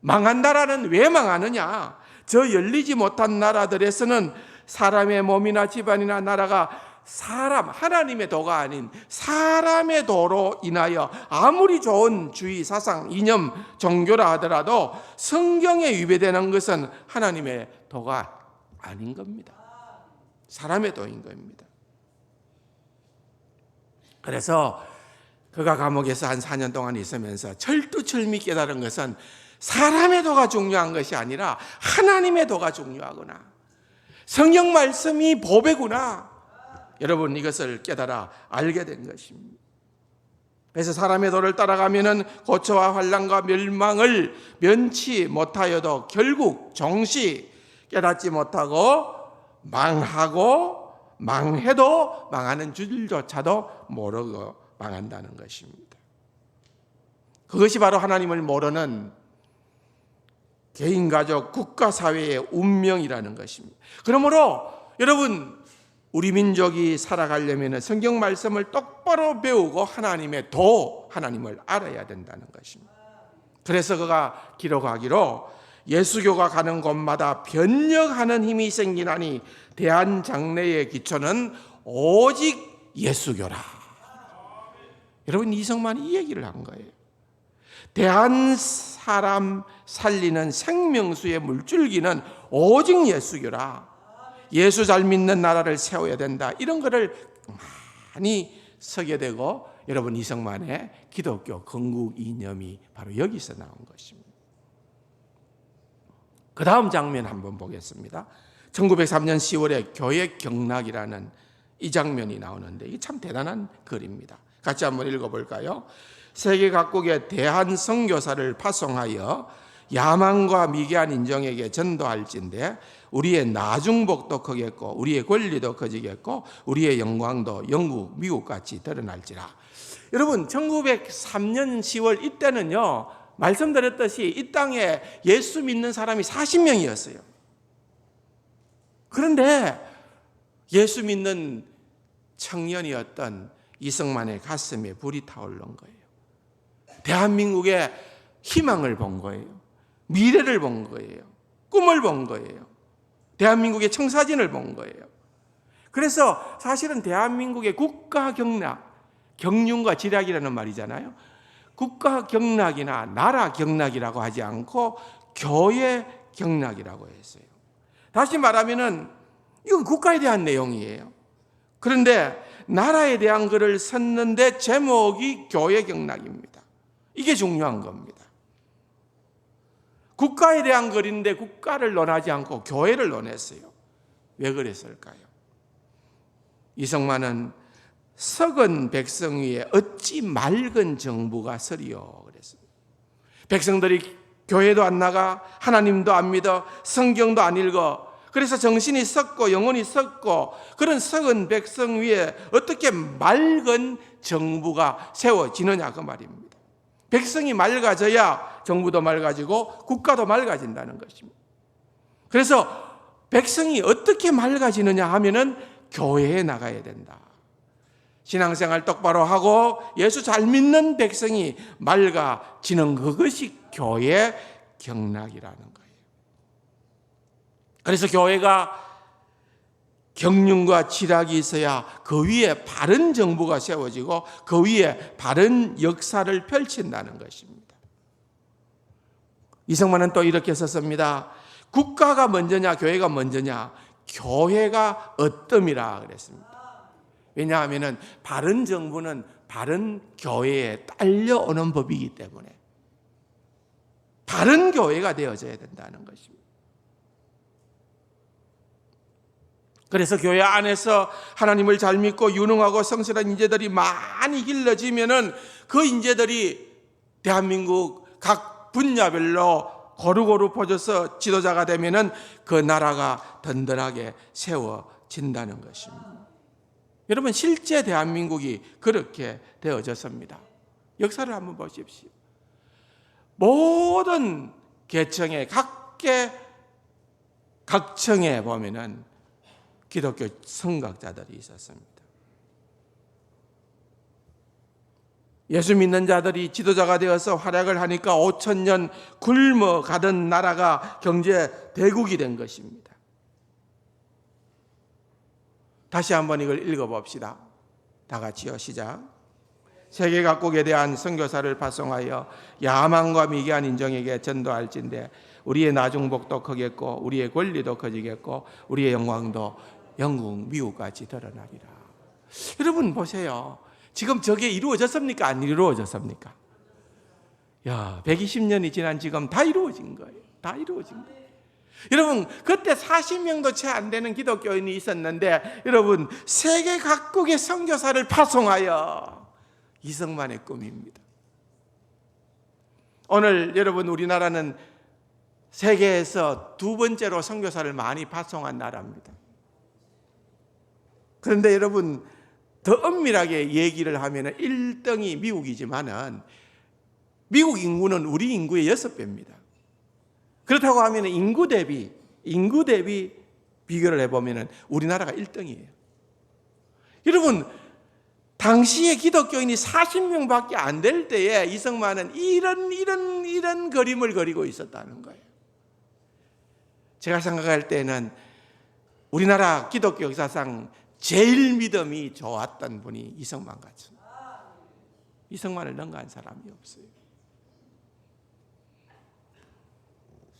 망한 나라는 왜 망하느냐? 저 열리지 못한 나라들에서는 사람의 몸이나 집안이나 나라가 하나님의 도가 아닌 사람의 도로 인하여 아무리 좋은 주의, 사상, 이념, 종교라 하더라도 성경에 위배되는 것은 하나님의 도가 아닌 겁니다. 사람의 도인 겁니다. 그래서 그가 감옥에서 한 4년 동안 있으면서 철두철미 깨달은 것은 사람의 도가 중요한 것이 아니라 하나님의 도가 중요하구나. 성경 말씀이 보배구나. 여러분, 이것을 깨달아 알게 된 것입니다. 그래서 사람의 도를 따라가면은 고초와 환난과 멸망을 면치 못하여도 결국 정시 깨닫지 못하고 망해도 망하는 줄조차도 모르고 망한다는 것입니다. 그것이 바로 하나님을 모르는 개인, 가족, 국가, 사회의 운명이라는 것입니다. 그러므로 여러분, 우리 민족이 살아가려면 성경 말씀을 똑바로 배우고 하나님을 알아야 된다는 것입니다. 그래서 그가 기록하기로 예수교가 가는 곳마다 변혁하는 힘이 생기나니 대한장래의 기초는 오직 예수교라. 여러분, 이성만이 이 얘기를 한 거예요. 대한 사람 살리는 생명수의 물줄기는 오직 예수교라. 예수 잘 믿는 나라를 세워야 된다. 이런 거를 많이 서게 되고, 여러분, 이성만의 기독교 건국 이념이 바로 여기서 나온 것입니다. 그 다음 장면 한번 보겠습니다. 1903년 10월에 교회 경락이라는 이 장면이 나오는데 이게 참 대단한 글입니다. 같이 한번 읽어볼까요? 세계 각국의 대한 선교사를 파송하여 야만과 미개한 인종에게 전도할진대 우리의 나중복도 크겠고 우리의 권리도 커지겠고 우리의 영광도 영국, 미국같이 드러날지라. 여러분, 1903년 10월 이때는요, 말씀드렸듯이 이 땅에 예수 믿는 사람이 40명이었어요. 그런데 예수 믿는 청년이었던 이성만의 가슴에 불이 타오른 거예요. 대한민국의 희망을 본 거예요. 미래를 본 거예요. 꿈을 본 거예요. 대한민국의 청사진을 본 거예요. 그래서 사실은 대한민국의 국가 경락, 경륜과 지략이라는 말이잖아요. 국가 경락이나 나라 경락이라고 하지 않고 교회 경락이라고 했어요. 다시 말하면은 이건 국가에 대한 내용이에요. 그런데 나라에 대한 글을 썼는데 제목이 교회 경락입니다. 이게 중요한 겁니다. 국가에 대한 글인데 국가를 논하지 않고 교회를 논했어요. 왜 그랬을까요? 이성만은 썩은 백성 위에 어찌 맑은 정부가 서리요 그랬습니다. 백성들이 교회도 안 나가, 하나님도 안 믿어, 성경도 안 읽어. 그래서 정신이 썩고 영혼이 썩고 그런 썩은 백성 위에 어떻게 맑은 정부가 세워지느냐 그 말입니다. 백성이 맑아져야 정부도 맑아지고 국가도 맑아진다는 것입니다. 그래서 백성이 어떻게 맑아지느냐 하면은 교회에 나가야 된다. 신앙생활 똑바로 하고 예수 잘 믿는 백성이 맑아지는 그것이 교회 경락이라는 거예요. 그래서 교회가 경륜과 지략이 있어야 그 위에 바른 정부가 세워지고 그 위에 바른 역사를 펼친다는 것입니다. 이성만은 또 이렇게 썼습니다. 국가가 먼저냐 교회가 먼저냐, 교회가 어뜸이라 그랬습니다. 왜냐하면 바른 정부는 바른 교회에 딸려오는 법이기 때문에 바른 교회가 되어져야 된다는 것입니다. 그래서 교회 안에서 하나님을 잘 믿고 유능하고 성실한 인재들이 많이 길러지면은 그 인재들이 대한민국 각 분야별로 고루고루 퍼져서 지도자가 되면은 그 나라가 든든하게 세워진다는 것입니다. 여러분, 실제 대한민국이 그렇게 되어졌습니다. 역사를 한번 보십시오. 모든 계층의 각층에 보면은 기독교 선각자들이 있었습니다. 예수 믿는 자들이 지도자가 되어서 활약을 하니까 5,000년 굶어가던 나라가 경제 대국이 된 것입니다. 다시 한번 이걸 읽어봅시다. 다 같이요. 시작. 세계 각국에 대한 선교사를 파송하여 야만과 미개한 인종에게 전도할진대 우리의 나중복도 크겠고 우리의 권리도 커지겠고 우리의 영광도 영국 미국까지 드러나리라. 여러분 보세요. 지금 저게 이루어졌습니까? 안 이루어졌습니까? 120년이 지난 지금 다 이루어진 거예요. 다 이루어진 거예요. 여러분, 그때 40명도 채 안 되는 기독교인이 있었는데 여러분, 세계 각국의 선교사를 파송하여 이승만의 꿈입니다. 오늘 여러분, 우리나라는 세계에서 두 번째로 선교사를 많이 파송한 나라입니다. 그런데 여러분, 더 엄밀하게 얘기를 하면 1등이 미국이지만은 미국 인구는 우리 인구의 6배입니다. 그렇다고 하면 인구 대비 비교를 해보면 우리나라가 1등이에요. 여러분, 당시에 기독교인이 40명밖에 안 될 때에 이승만은 이런 그림을 그리고 있었다는 거예요. 제가 생각할 때는 우리나라 기독교 역사상 제일 믿음이 좋았던 분이 이승만 같습니다. 이승만을 능가한 사람이 없어요.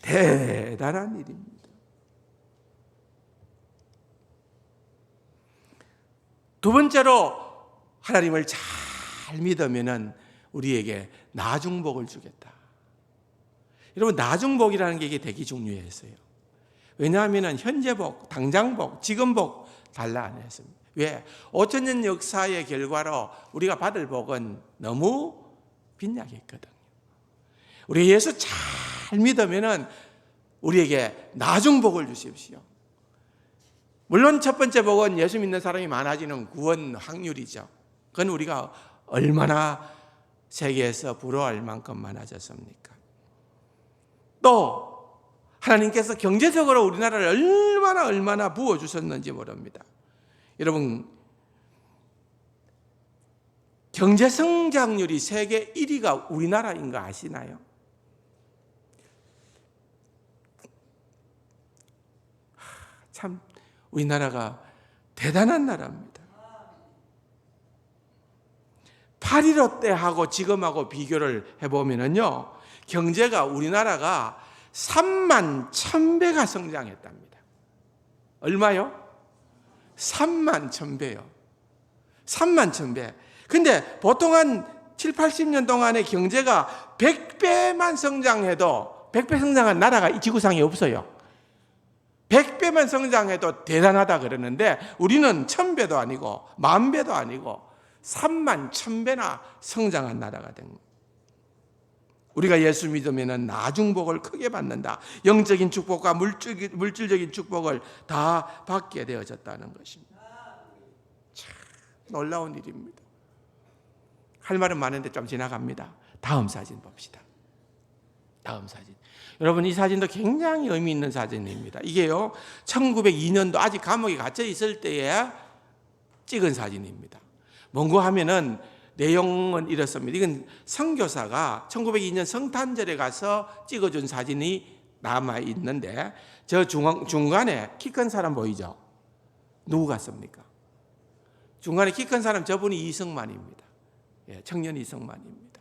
대단한 일입니다. 두 번째로 하나님을 잘 믿으면은 우리에게 나중복을 주겠다. 여러분, 나중복이라는 게 이게 되게 중요했어요. 왜냐하면 현재복, 당장복, 지금복 달라 안 했습니다. 왜? 5,000년 역사의 결과로 우리가 받을 복은 너무 빈약했거든요. 우리 예수 잘 믿으면은 우리에게 나중복을 주십시오. 물론 첫 번째 복은 예수 믿는 사람이 많아지는 구원 확률이죠. 그건 우리가 얼마나 세계에서 부러워할 만큼 많아졌습니까? 또 하나님께서 경제적으로 우리나라를 얼마나 부어주셨는지 모릅니다. 여러분, 경제성장률이 세계 1위가 우리나라인 거 아시나요? 참 우리나라가 대단한 나라입니다. 8.15 때하고 지금하고 비교를 해보면요, 경제가 우리나라가 31,000배가 성장했답니다. 얼마요? 31,000배요. 31,000배. 근데 보통 한 7, 80년 동안의 경제가 100배만 성장해도 100배 성장한 나라가 이 지구상에 없어요. 100배만 성장해도 대단하다 그러는데 우리는 1000배도 아니고 10,000배도 아니고 31,000배나 성장한 나라가 된 거예요. 우리가 예수 믿으면 나중복을 크게 받는다. 영적인 축복과 물질적인 축복을 다 받게 되어졌다는 것입니다. 참 놀라운 일입니다. 할 말은 많은데 좀 지나갑니다. 다음 사진 봅시다. 다음 사진. 여러분, 이 사진도 굉장히 의미 있는 사진입니다. 이게요, 1902년도 아직 감옥에 갇혀 있을 때에 찍은 사진입니다. 뭔고 하면은 내용은 이렇습니다. 이건 선교사가 1902년 성탄절에 가서 찍어준 사진이 남아 있는데 저 중간에 키 큰 사람 보이죠? 누구 같습니까? 중간에 키 큰 사람 저분이 이승만입니다. 청년 이승만입니다.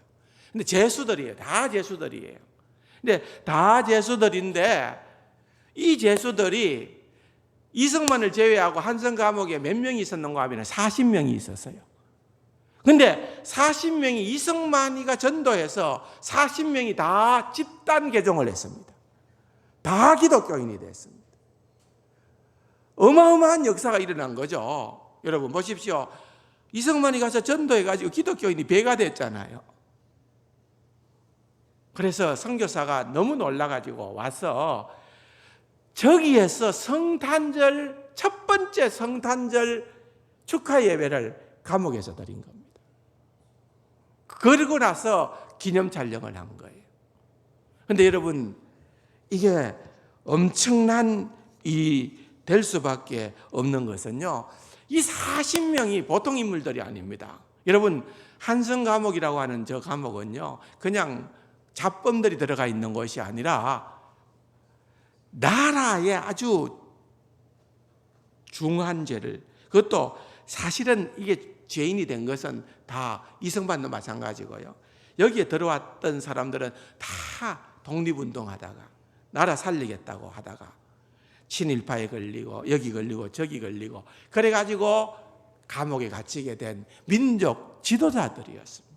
근데 제수들이에요. 다 제수들이에요. 근데 다 제수들인데 이 제수들이 이성만을 제외하고 한성 감옥에 몇 명이 있었는가 하면 40명이 있었어요. 근데 40명이 이성만이가 전도해서 40명이 다 집단 개종을 했습니다. 다 기독교인이 됐습니다. 어마어마한 역사가 일어난 거죠. 여러분 보십시오. 이성만이 가서 전도해가지고 기독교인이 배가 됐잖아요. 그래서 선교사가 너무 놀라가지고 와서 저기에서 성탄절, 첫 번째 성탄절 축하 예배를 감옥에서 드린 겁니다. 그러고 나서 기념 촬영을 한 거예요. 그런데 여러분, 이게 엄청난 일이 될 수밖에 없는 것은요, 이 40명이 보통 인물들이 아닙니다. 여러분, 한성 감옥이라고 하는 저 감옥은요, 그냥 잡범들이 들어가 있는 것이 아니라 나라의 아주 중한 죄를, 그것도 사실은 이게 죄인이 된 것은 다 이성만도 마찬가지고요. 여기에 들어왔던 사람들은 다 독립운동하다가 나라 살리겠다고 하다가 친일파에 걸리고 여기 걸리고 저기 걸리고 그래가지고 감옥에 갇히게 된 민족 지도자들이었습니다.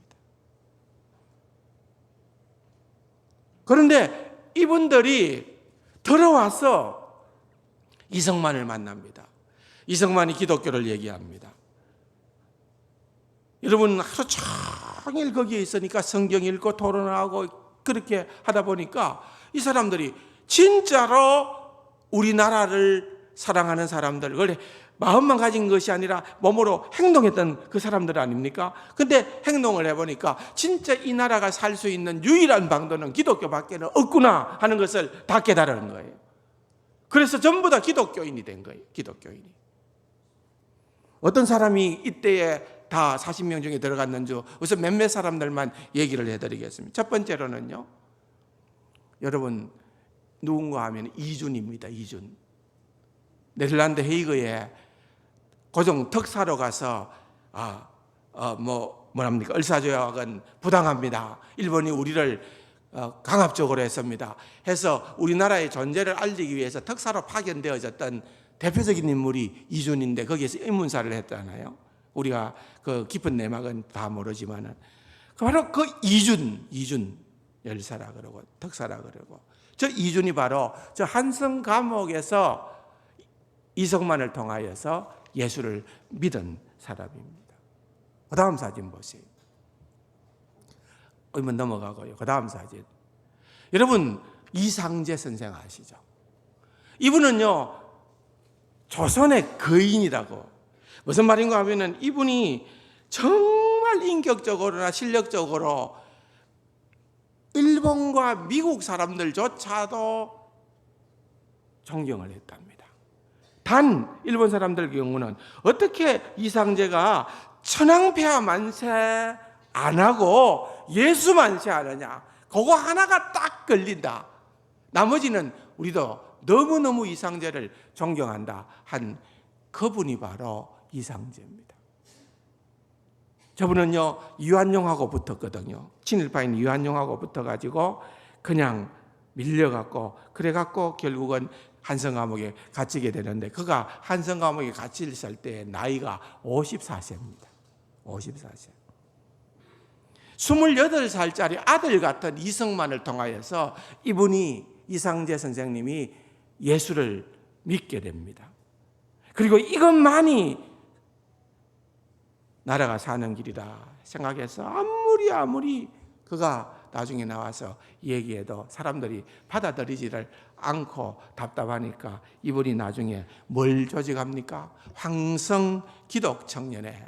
그런데 이분들이 들어와서 이성만을 만납니다. 이성만이 기독교를 얘기합니다. 여러분, 하루 종일 거기에 있으니까 성경 읽고 토론하고 그렇게 하다 보니까 이 사람들이 진짜로 우리나라를 사랑하는 사람들, 원래 마음만 가진 것이 아니라 몸으로 행동했던 그 사람들 아닙니까? 근데 행동을 해보니까 진짜 이 나라가 살 수 있는 유일한 방도는 기독교밖에는 없구나 하는 것을 다 깨달은 거예요. 그래서 전부 다 기독교인이 된 거예요. 기독교인이. 어떤 사람이 이때에 다 40명 중에 들어갔는지 우선 몇몇 사람들만 얘기를 해드리겠습니다. 첫 번째로는요, 여러분 누군가 하면 이준입니다. 이준. 네덜란드 헤이그에 고종 특사로 가서 뭐랍니까? 을사조약은 부당합니다. 일본이 우리를 강압적으로 했습니다. 해서 우리나라의 존재를 알리기 위해서 특사로 파견되어졌던 대표적인 인물이 이준인데 거기에서 입문사를 했잖아요. 우리가 그 깊은 내막은 다 모르지만은 바로 그 이준 열사라 그러고 특사라 그러고 저 이준이 바로 저 한성 감옥에서 이성만을 통하여서 예수를 믿은 사람입니다. 그 다음 사진 보세요. 얼른 넘어가고요. 그 다음 사진. 여러분, 이상재 선생 아시죠? 이분은요, 조선의 거인이라고. 무슨 말인가 하면은 이분이 정말 인격적으로나 실력적으로 일본과 미국 사람들조차도 존경을 했답니다. 단 일본 사람들 경우는 어떻게 이상재가 천황폐하 만세 안 하고 예수 만세 하느냐, 그거 하나가 딱 걸린다. 나머지는 우리도 너무너무 이상재를 존경한다 한 그분이 바로 이상재입니다. 저분은요, 유한용하고 붙었거든요. 친일파인 유한용하고 붙어가지고 그냥 밀려갖고 그래갖고 결국은 한성감옥에 갇히게 되는데, 그가 한성감옥에 갇혀 있을 때 나이가 54세입니다. 54세. 28살짜리 아들 같은 이성만을 통하여서 이분이, 이상재 선생님이 예수를 믿게 됩니다. 그리고 이것만이 나라가 사는 길이다 생각해서 아무리 그가 나중에 나와서 얘기해도 사람들이 받아들이지를 않고 답답하니까 이분이 나중에 뭘 조직합니까? 황성 기독청년회,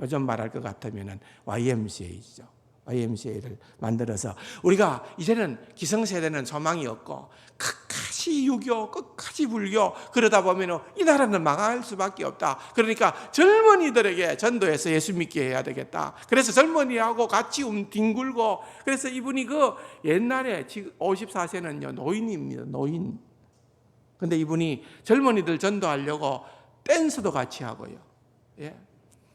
요즘 말할 것 같으면 YMCA죠. YMCA를 만들어서 우리가 이제는 기성세대는 소망이 없고 끝까지 유교, 끝까지 불교, 그러다 보면 이 나라는 망할 수밖에 없다. 그러니까 젊은이들에게 전도해서 예수 믿게 해야 되겠다. 그래서 젊은이하고 같이 뒹굴고, 그래서 이분이 그 옛날에 지금 54세는요 노인입니다. 노인. 근데 이분이 젊은이들 전도하려고 댄스도 같이 하고요.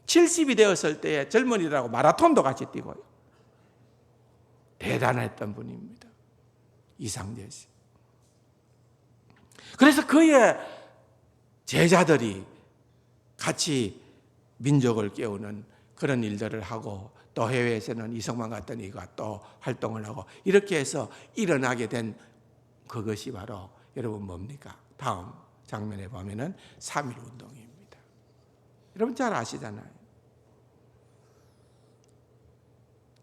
70이 되었을 때 젊은이들하고 마라톤도 같이 뛰고요. 대단했던 분입니다. 이상재 씨. 그래서 그의 제자들이 같이 민족을 깨우는 그런 일들을 하고, 또 해외에서는 이성만 같은 이가 또 활동을 하고, 이렇게 해서 일어나게 된 그것이 바로 여러분 뭡니까? 다음 장면에 보면은 3.1 운동입니다. 여러분 잘 아시잖아요.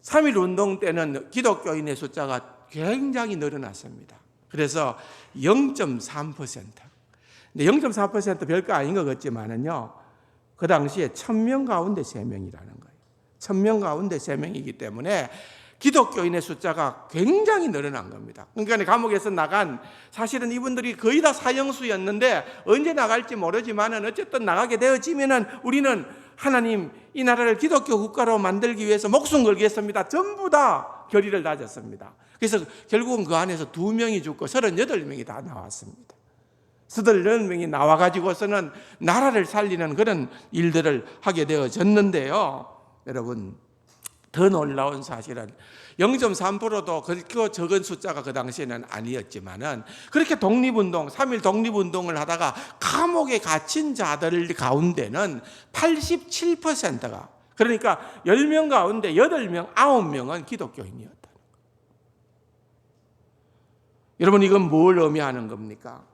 3.1 운동 때는 기독교인의 숫자가 굉장히 늘어났습니다. 그래서 0.3%. 근데 0.4% 별거 아닌 것 같지만은요, 그 당시에 1000명 가운데 3명이라는 거예요. 1000명 가운데 3명이기 때문에 기독교인의 숫자가 굉장히 늘어난 겁니다. 그러니까 감옥에서 나간, 사실은 이분들이 거의 다 사형수였는데 언제 나갈지 모르지만은 어쨌든 나가게 되어지면은 우리는 하나님 이 나라를 기독교 국가로 만들기 위해서 목숨 걸겠습니다. 전부 다 결의를 다졌습니다. 그래서 결국은 그 안에서 2명이 죽고 38명이 다 나왔습니다. 38명이 나와가지고서는 나라를 살리는 그런 일들을 하게 되어졌는데요. 여러분, 더 놀라운 사실은 0.3%도 그렇게 적은 숫자가 그 당시에는 아니었지만은, 그렇게 독립운동, 3.1 독립운동을 하다가 감옥에 갇힌 자들 가운데는 87%가, 그러니까 10명 가운데 8명, 9명은 기독교인이었다. 여러분, 이건 뭘 의미하는 겁니까?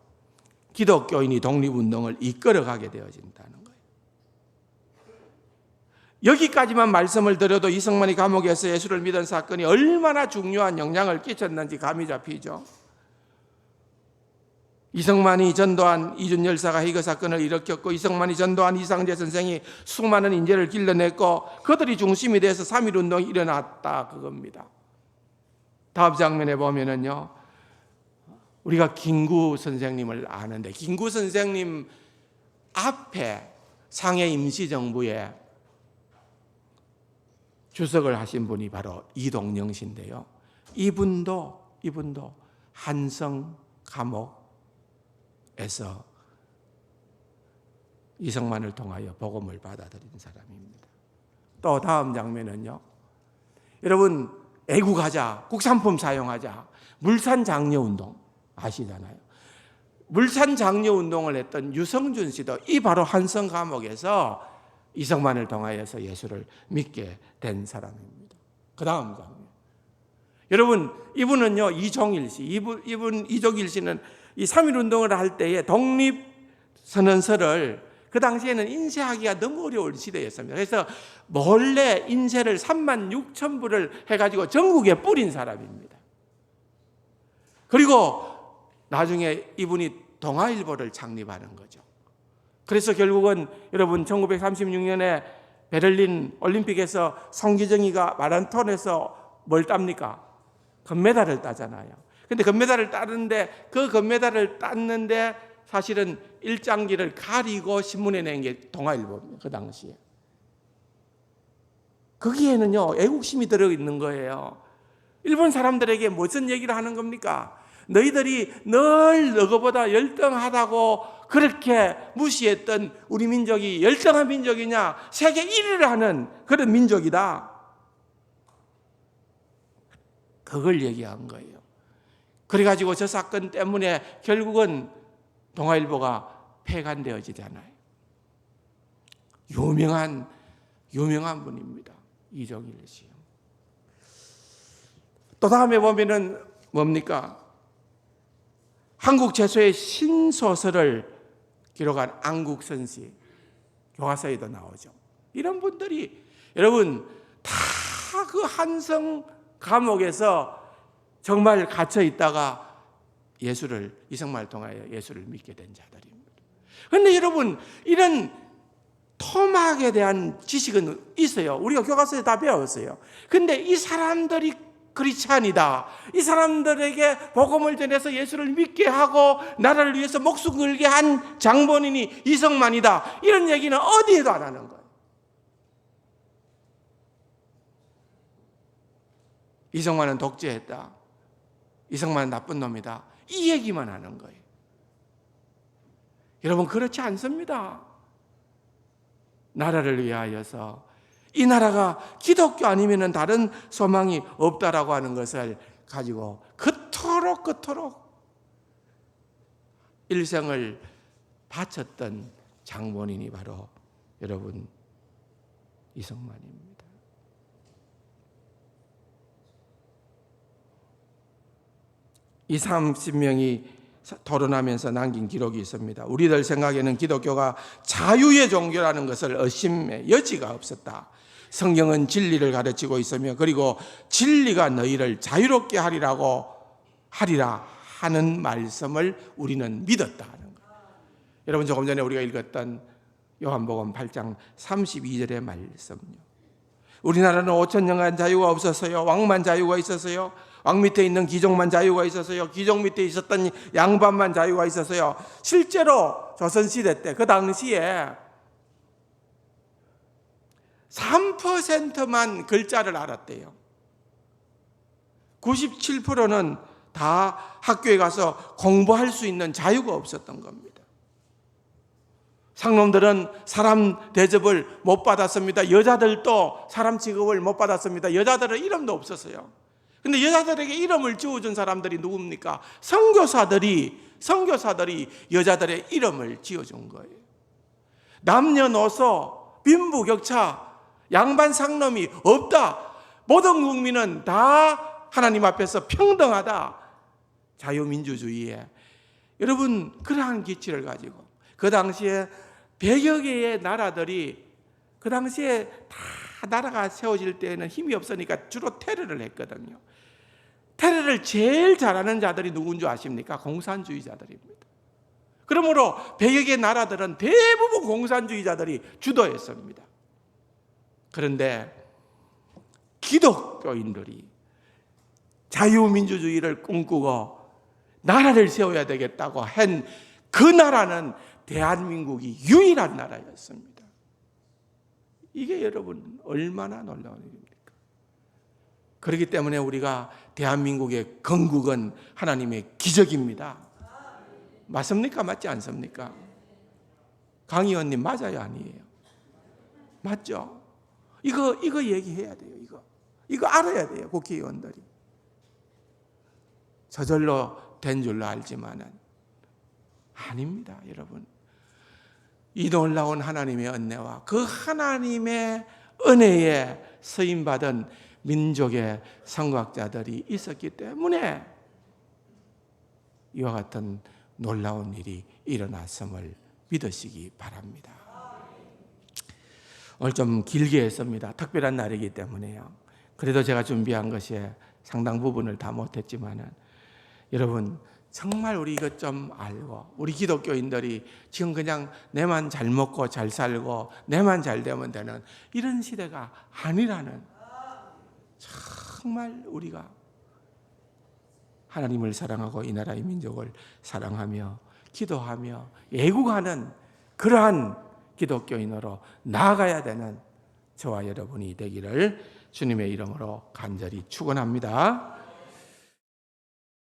기독교인이 독립운동을 이끌어가게 되어진다는 거예요. 여기까지만 말씀을 드려도 이성만이 감옥에서 예수를 믿은 사건이 얼마나 중요한 영향을 끼쳤는지 감이 잡히죠. 이성만이 전도한 이준 열사가 해거 사건을 일으켰고, 이성만이 전도한 이상재 선생이 수많은 인재를 길러냈고, 그들이 중심이 돼서 3.1 운동이 일어났다, 그겁니다. 다음 장면에 보면은요, 우리가 김구 선생님을 아는데, 김구 선생님 앞에 상해 임시정부에 주석을 하신 분이 바로 이동영 씨인데요. 이분도 한성 감옥에서 이성만을 통하여 복음을 받아들인 사람입니다. 또 다음 장면은요, 여러분 애국하자, 국산품 사용하자, 물산장려운동 아시잖아요. 물산장려운동을 했던 유성준 씨도 이 바로 한성 감옥에서 이성만을 통하여서 예수를 믿게 된 사람입니다. 그 다음 장면. 여러분, 이분은요, 이종일 씨. 이종일 씨는 이 3.1 운동을 할 때에 독립선언서를 그 당시에는 인쇄하기가 너무 어려울 시대였습니다. 그래서 몰래 인쇄를 36,000부를 해가지고 전국에 뿌린 사람입니다. 그리고 나중에 이분이 동아일보를 창립하는 거죠. 그래서 결국은 여러분 1936년에 베를린 올림픽에서 성기정이가 마라톤에서 뭘 땁니까? 금메달을 따잖아요. 근데 금메달을 따는데, 그 금메달을 땄는데 사실은 일장기를 가리고 신문에 낸 게 동아일보입니다. 그 당시에. 거기에는요, 애국심이 들어있는 거예요. 일본 사람들에게 무슨 얘기를 하는 겁니까? 너희들이 늘 너희보다 열등하다고 그렇게 무시했던 우리 민족이 열등한 민족이냐? 세계 1위를 하는 그런 민족이다. 그걸 얘기한 거예요. 그래가지고 저 사건 때문에 결국은 동아일보가 폐간되어지잖아요. 유명한 분입니다. 이종일 씨. 또 다음에 보면은 뭡니까? 한국 제소의 신소설을 기록한 안국선 씨, 교과서에도 나오죠. 이런 분들이 여러분 다 그 한성 감옥에서 정말 갇혀 있다가 이성만을 통하여 예수를 믿게 된 자들입니다. 그런데 여러분, 이런 토막에 대한 지식은 있어요. 우리가 교과서에 다 배웠어요. 근데 이 사람들이 크리스찬이다, 이 사람들에게 복음을 전해서 예수를 믿게 하고 나라를 위해서 목숨 걸게 한 장본인이 이성만이다, 이런 얘기는 어디에도 안 하는 거예요. 이성만은 독재했다, 이성만은 나쁜 놈이다, 이 얘기만 하는 거예요. 여러분, 그렇지 않습니다. 나라를 위하여서, 이 나라가 기독교 아니면 다른 소망이 없다라고 하는 것을 가지고 그토록 일생을 바쳤던 장본인이 바로 여러분 이성만입니다. 이 30명이 토론하면서 남긴 기록이 있습니다. 우리들 생각에는 기독교가 자유의 종교라는 것을 의심의 여지가 없었다. 성경은 진리를 가르치고 있으며 그리고 진리가 너희를 자유롭게 하리라 하는 말씀을 우리는 믿었다 하는 거예요. 여러분 조금 전에 우리가 읽었던 요한복음 8장 32절의 말씀요. 우리나라는 5,000년간 자유가 없었어요. 왕만 자유가 있었어요. 왕 밑에 있는 귀족만 자유가 있었어요. 귀족 밑에 있었던 양반만 자유가 있었어요. 실제로 조선시대 때 그 당시에 3%만 글자를 알았대요. 97%는 다 학교에 가서 공부할 수 있는 자유가 없었던 겁니다. 상놈들은 사람 대접을 못 받았습니다. 여자들도 사람 취급을 못 받았습니다. 여자들은 이름도 없었어요. 근데 여자들에게 이름을 지어준 사람들이 누굽니까? 선교사들이 여자들의 이름을 지어준 거예요. 남녀노소, 빈부격차, 양반 상놈이 없다. 모든 국민은 다 하나님 앞에서 평등하다. 자유민주주의에. 여러분, 그러한 기치를 가지고 그 당시에 100여 개의 나라들이 그 당시에 다 나라가 세워질 때에는 힘이 없으니까 주로 테러를 했거든요. 테러를 제일 잘하는 자들이 누군 줄 아십니까? 공산주의자들입니다. 그러므로 100여 개의 나라들은 대부분 공산주의자들이 주도했습니다. 그런데 기독교인들이 자유민주주의를 꿈꾸고 나라를 세워야 되겠다고 한 그 나라는 대한민국이 유일한 나라였습니다. 이게 여러분 얼마나 놀라운 일입니까? 그렇기 때문에 우리가 대한민국의 건국은 하나님의 기적입니다. 맞습니까? 맞지 않습니까? 강 의원님 맞아요? 아니에요? 맞죠? 이거 얘기해야 돼요. 이거 알아야 돼요. 국회의원들이. 저절로 된 줄로 알지만은 아닙니다, 여러분. 이 놀라운 하나님의 은혜와 그 하나님의 은혜에 쓰임받은 민족의 선각자들이 있었기 때문에 이와 같은 놀라운 일이 일어났음을 믿으시기 바랍니다. 오늘 좀 길게 했습니다. 특별한 날이기 때문에요. 그래도 제가 준비한 것이 상당 부분을 다 못했지만은 여러분 정말 우리 이것 좀 알고 우리 기독교인들이 지금 그냥 내만 잘 먹고 잘 살고 내만 잘 되면 되는 이런 시대가 아니라는 정말 우리가 하나님을 사랑하고 이 나라의 민족을 사랑하며 기도하며 애국하는 그러한 기독교인으로 나아가야 되는 저와 여러분이 되기를 주님의 이름으로 간절히 축원합니다.